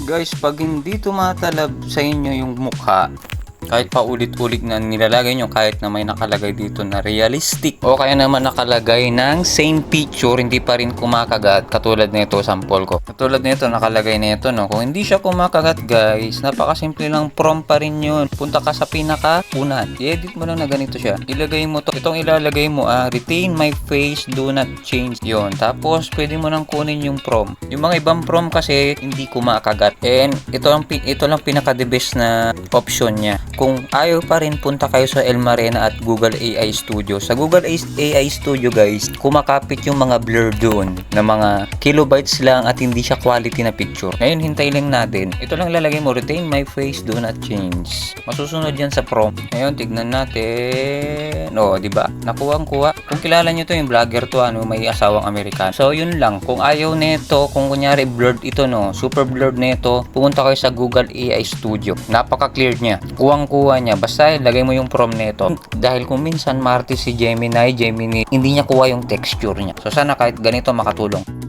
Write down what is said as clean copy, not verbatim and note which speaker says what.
Speaker 1: Guys, pag hindi tumatalab sa inyo yung mukha, kahit pa ulit-ulit na nilalagay nyo, kahit na may nakalagay dito na realistic o kaya naman nakalagay ng same picture, hindi pa rin kumakagat. Katulad nito, sample ko. Katulad nito, nakalagay nito, no? Kung hindi siya kumakagat, guys, napakasimple lang, prompt pa rin yun. Punta ka sa pinaka-unan. I-edit mo lang na ganito siya. Ilagay mo to. Itong ilalagay mo, retain my face, do not change. Yon. Tapos, pwede mo nang kunin yung prompt. Yung mga ibang prompt kasi, hindi kumakagat. And, ito lang pinaka-the best na option niya. Kung ayaw pa rin, punta kayo sa Elmarena at Google AI Studio. Sa Google AI Studio, guys, kumakapit yung mga blur doon na mga kilobytes lang at hindi siya quality na picture. Ngayon, hintay lang natin. Ito lang lalagay mo, retain my face, do not change. Masusunod yan sa prompt. Ngayon, tignan natin. O, diba? Nakuha. Kung kilala nyo to, yung vlogger to, may asawang Amerikano. So, yun lang. Kung ayaw nito, kung kunyari blurred ito, super blurred nito, pumunta kayo sa Google AI Studio. Napaka-clear niya. Kuha niya. Basta ilagay mo yung prompt nito. Dahil kung minsan Marte si Gemini, hindi niya kuha yung texture niya. So sana kahit ganito makatulong.